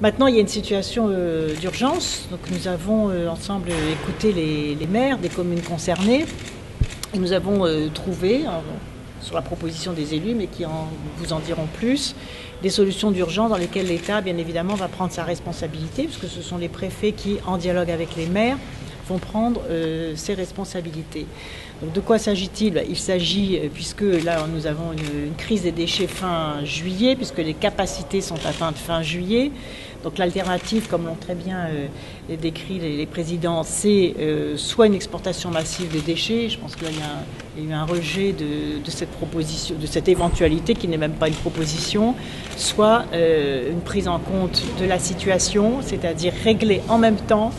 Maintenant, il y a une situation d'urgence. Donc, nous avons ensemble écouté les maires des communes concernées. Et nous avons trouvé, sur la proposition des élus, mais qui vous en diront plus, des solutions d'urgence dans lesquelles l'État, bien évidemment, va prendre sa responsabilité, puisque ce sont les préfets qui, en dialogue avec les maires, vont prendre ses responsabilités. Donc, de quoi s'agit-il? Il s'agit, puisque là nous avons une crise des déchets fin juillet, puisque les capacités sont atteintes fin juillet. Donc l'alternative, comme l'ont très bien décrit les présidents, c'est soit une exportation massive des déchets. Je pense que là il y a eu un rejet de cette proposition, de cette éventualité qui n'est même pas une proposition, soit une prise en compte de la situation, c'est-à-dire régler en même temps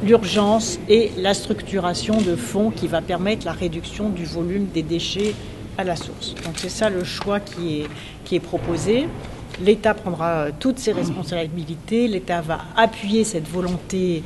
l'urgence et la structuration de fonds qui va permettre la réduction du volume des déchets à la source. Donc c'est ça le choix qui est proposé. L'État prendra toutes ses responsabilités, l'État va appuyer cette volonté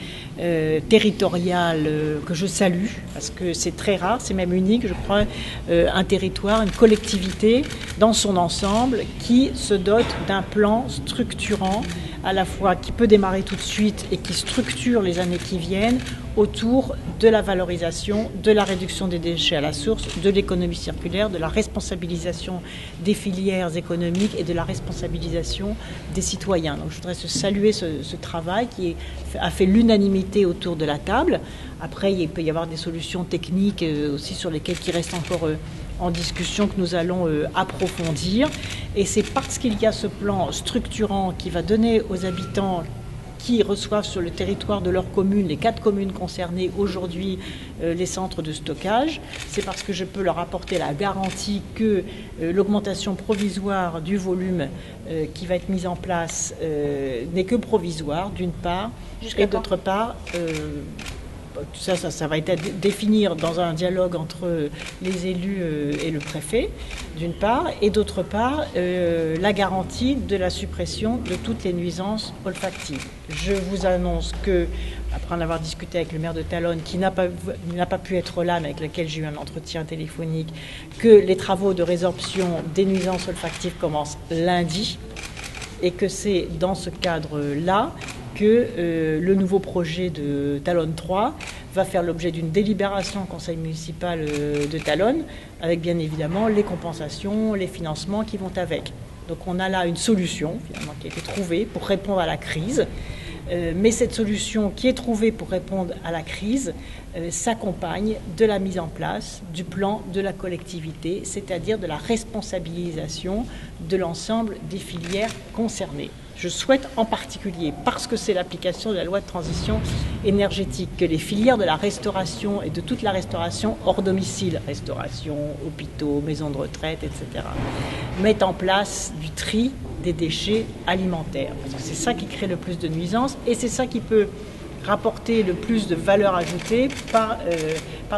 territoriale que je salue, parce que c'est très rare, c'est même unique, je crois, un territoire, une collectivité dans son ensemble qui se dote d'un plan structurant, à la fois qui peut démarrer tout de suite et qui structure les années qui viennent autour de la valorisation, de la réduction des déchets à la source, de l'économie circulaire, de la responsabilisation des filières économiques et de la responsabilisation des citoyens. Donc je voudrais saluer ce travail qui a fait l'unanimité autour de la table. Après, il peut y avoir des solutions techniques aussi sur lesquelles qui restent encore en discussion, que nous allons approfondir. Et c'est parce qu'il y a ce plan structurant qui va donner aux habitants qui reçoivent sur le territoire de leur commune, les 4 communes concernées aujourd'hui, les centres de stockage, c'est parce que je peux leur apporter la garantie que l'augmentation provisoire du volume qui va être mise en place n'est que provisoire, d'une part, et d'autre part, ça va être à définir dans un dialogue entre les élus et le préfet, d'une part, et d'autre part, la garantie de la suppression de toutes les nuisances olfactives. Je vous annonce que, après en avoir discuté avec le maire de Talonne, qui n'a pas pu être là, mais avec lequel j'ai eu un entretien téléphonique, que les travaux de résorption des nuisances olfactives commencent lundi, et que c'est dans ce cadre-là que le nouveau projet de Talonne 3 va faire l'objet d'une délibération au conseil municipal de Talonne, avec bien évidemment les compensations, les financements qui vont avec. Donc on a là une solution finalement qui a été trouvée pour répondre à la crise. Mais cette solution qui est trouvée pour répondre à la crise s'accompagne de la mise en place du plan de la collectivité, c'est-à-dire de la responsabilisation de l'ensemble des filières concernées. Je souhaite en particulier, parce que c'est l'application de la loi de transition énergétique, que les filières de la restauration et de toute la restauration hors domicile, restauration, hôpitaux, maisons de retraite, etc., mettent en place du tri des déchets alimentaires. Parce que c'est ça qui crée le plus de nuisances et c'est ça qui peut rapporter le plus de valeur ajoutée par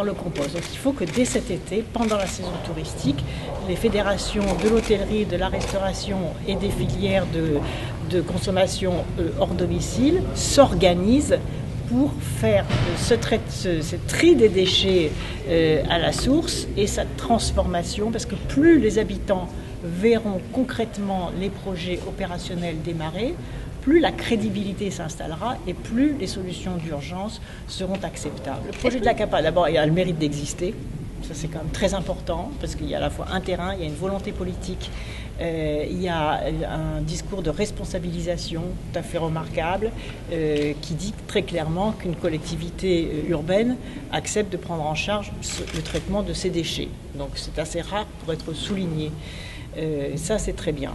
le compost. Donc il faut que dès cet été, pendant la saison touristique, les fédérations de l'hôtellerie, de la restauration et des filières de consommation hors domicile s'organisent pour faire ce tri des déchets à la source et sa transformation, parce que plus les habitants verront concrètement les projets opérationnels démarrer, plus la crédibilité s'installera et plus les solutions d'urgence seront acceptables. Le projet de la CAPA, d'abord, il a le mérite d'exister. Ça, c'est quand même très important parce qu'il y a à la fois un terrain, il y a une volonté politique, il y a un discours de responsabilisation tout à fait remarquable qui dit très clairement qu'une collectivité urbaine accepte de prendre en charge le traitement de ses déchets. Donc c'est assez rare pour être souligné. Ça, c'est très bien.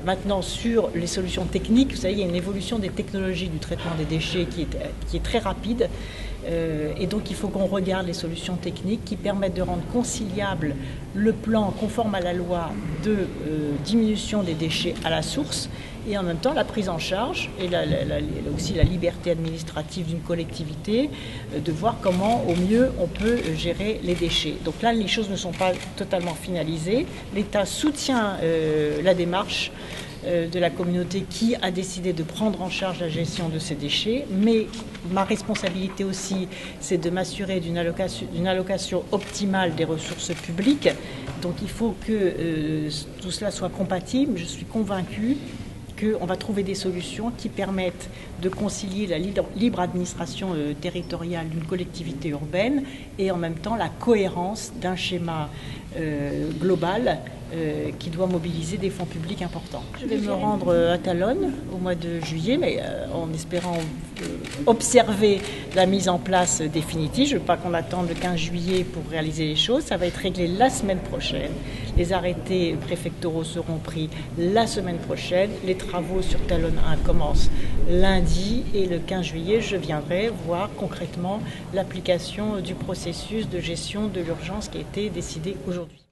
Maintenant, sur les solutions techniques, vous savez, il y a une évolution des technologies du traitement des déchets qui est très rapide. Et donc, il faut qu'on regarde les solutions techniques qui permettent de rendre conciliable le plan conforme à la loi de diminution des déchets à la source et en même temps la prise en charge et aussi la liberté administrative d'une collectivité de voir comment au mieux on peut gérer les déchets. Donc là, les choses ne sont pas totalement finalisées. L'État soutient la démarche de la communauté qui a décidé de prendre en charge la gestion de ces déchets, mais ma responsabilité aussi, c'est de m'assurer d'une allocation optimale des ressources publiques. Donc il faut que tout cela soit compatible. Je suis convaincue qu'on va trouver des solutions qui permettent de concilier la libre administration territoriale d'une collectivité urbaine et en même temps la cohérence d'un schéma global qui doit mobiliser des fonds publics importants. Je vais me rendre à Talonne au mois de juillet, mais en espérant observer la mise en place définitive. Je ne veux pas qu'on attende le 15 juillet pour réaliser les choses. Ça va être réglé la semaine prochaine. Les arrêtés préfectoraux seront pris la semaine prochaine. Les travaux sur Talonne 1 commencent lundi et le 15 juillet, je viendrai voir concrètement l'application du processus de gestion de l'urgence qui a été décidé aujourd'hui.